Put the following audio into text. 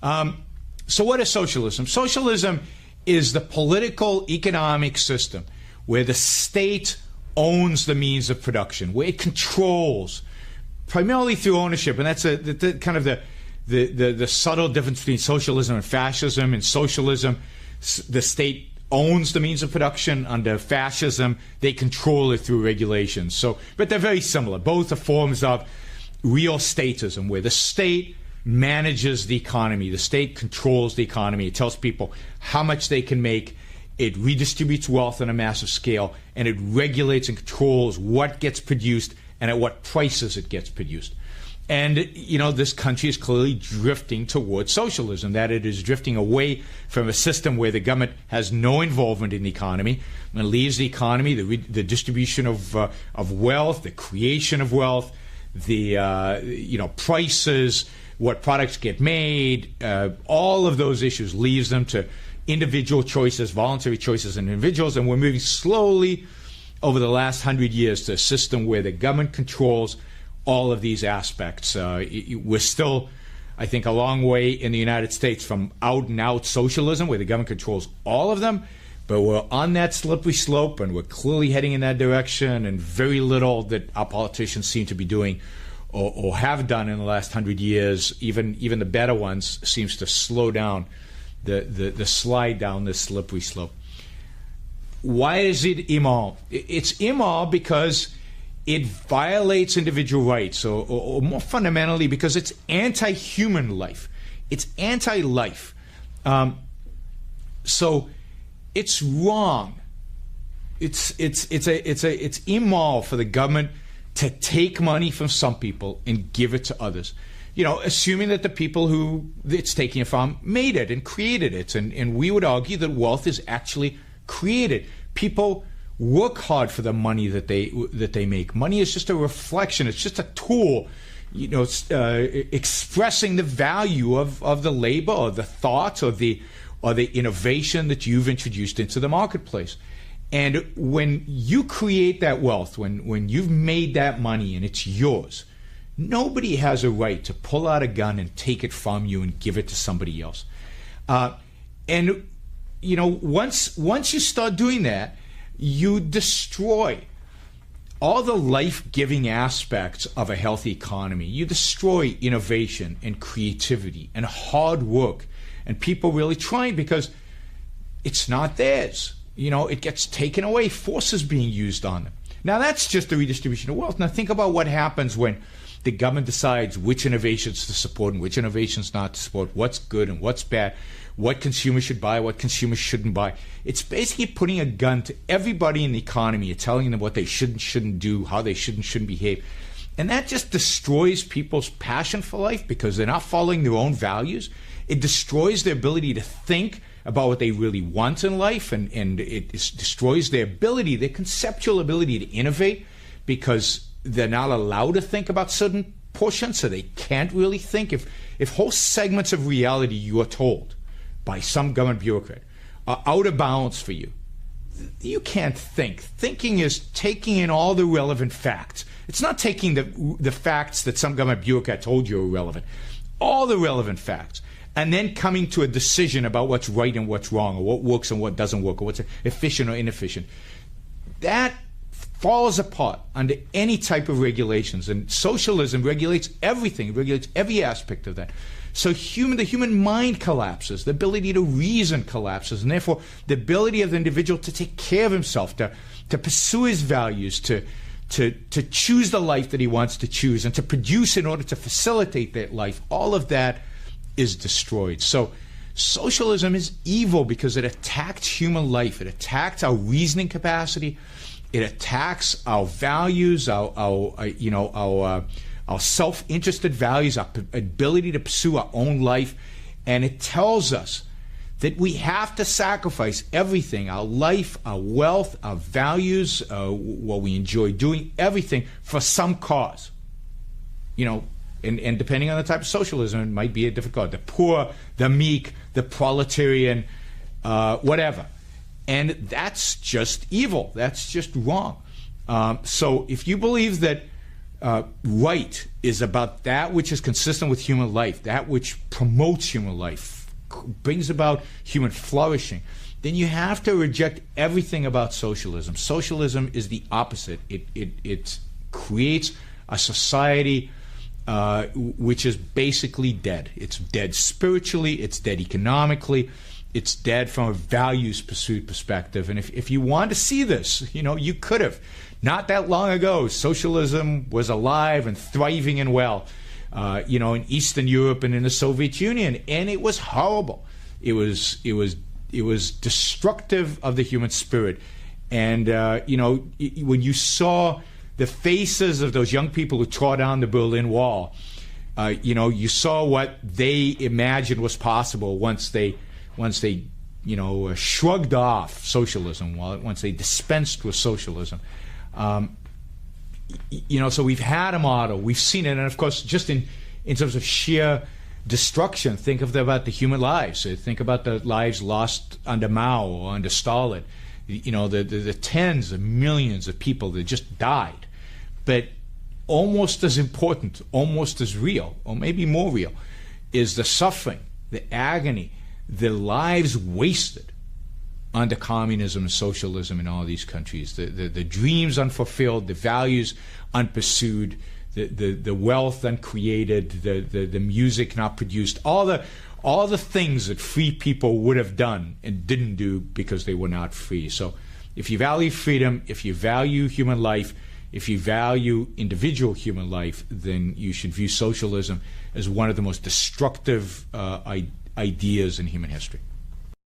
So what is socialism? Socialism is the political economic system where the state owns the means of production, where it controls, primarily through ownership. And that's kind of the subtle difference between socialism and fascism. In socialism, the state owns the means of production. Under fascism, they control it through regulations. So, but they're very similar. Both are forms of real statism, where the state manages the economy. The state controls the economy. It tells people how much they can make. It redistributes wealth on a massive scale, and it regulates and controls what gets produced and at what prices it gets produced. And, you know, this country is clearly drifting towards socialism, that it is drifting away from a system where the government has no involvement in the economy and leaves the economy, the distribution of wealth, the creation of wealth, the, prices, what products get made, all of those issues leaves them to individual choices, voluntary choices in individuals. And we're moving slowly over the last 100 years to a system where the government controls all of these aspects. We're still, I think, a long way in the United States from out and out socialism, where the government controls all of them, but we're on that slippery slope, and we're clearly heading in that direction, and very little that our politicians seem to be doing or have done in the last 100 years, even the better ones, seems to slow down the slide down this slippery slope. Why is it immoral? It's immoral because it violates individual rights, or more fundamentally, because it's anti-human life. It's anti-life. So it's wrong. It's immoral for the government to take money from some people and give it to others. You know, assuming that the people who it's taking it from made it and created it. And we would argue that wealth is actually created. People work hard for the money that they make. Money is just a reflection. It's just a tool, expressing the value of the labor or the thought or the innovation that you've introduced into the marketplace. And when you create that wealth, when you've made that money and it's yours, nobody has a right to pull out a gun and take it from you and give it to somebody else. And once you start doing that, you destroy all the life-giving aspects of a healthy economy. You destroy innovation and creativity and hard work and people really trying, because it's not theirs. It gets taken away, forces being used on them. Now, that's just the redistribution of wealth. Now, think about what happens when the government decides which innovations to support and which innovations not to support, what's good and what's bad, what consumers should buy, what consumers shouldn't buy. It's basically putting a gun to everybody in the economy and telling them what they should and shouldn't do, how they should and shouldn't behave. And that just destroys people's passion for life because they're not following their own values. It destroys their ability to think about what they really want in life, and it destroys their ability, their conceptual ability to innovate, because they're not allowed to think about certain portions, so they can't really think. If whole segments of reality, you are told by some government bureaucrat, are out of bounds for you, you can't think. Thinking is taking in all the relevant facts. It's not taking the facts that some government bureaucrat told you are relevant, all the relevant facts, and then coming to a decision about what's right and what's wrong, or what works and what doesn't work, or what's efficient or inefficient. That falls apart under any type of regulations, and socialism regulates everything. It regulates every aspect of that. So the human mind collapses, the ability to reason collapses, and therefore the ability of the individual to take care of himself, to pursue his values, to choose the life that he wants to choose, and to produce in order to facilitate that life. All of that is destroyed. So socialism is evil because it attacks human life. It attacks our reasoning capacity. It attacks our values, our self-interested values, our ability to pursue our own life. And it tells us that we have to sacrifice everything, our life, our wealth, our values, what we enjoy doing, everything for some cause. And depending on the type of socialism, it might be a different cause. The poor, the meek, the proletarian, whatever. And that's just evil. That's just wrong. So if you believe that right is about that which is consistent with human life, that which promotes human life, brings about human flourishing, then you have to reject everything about socialism. Socialism is the opposite. It creates a society which is basically dead. It's dead spiritually, it's dead economically, it's dead from a values pursuit perspective. And if you want to see this, you could have. Not that long ago, socialism was alive and thriving and well, in Eastern Europe and in the Soviet Union, and it was horrible. It was destructive of the human spirit. And when you saw the faces of those young people who tore down the Berlin Wall, you saw what they imagined was possible once they shrugged off socialism, once they dispensed with socialism. So we've had a model, we've seen it, and of course, just in terms of sheer destruction, think about the human lives. Think about the lives lost under Mao or under Stalin. The tens of millions of people that just died. But almost as important, almost as real, or maybe more real, is the suffering, the agony, the lives wasted under communism and socialism in all these countries, the dreams unfulfilled, the values unpursued, the wealth uncreated, the music not produced, all the things that free people would have done and didn't do because they were not free. So if you value freedom, if you value human life, if you value individual human life, then you should view socialism as one of the most destructive ideas in human history.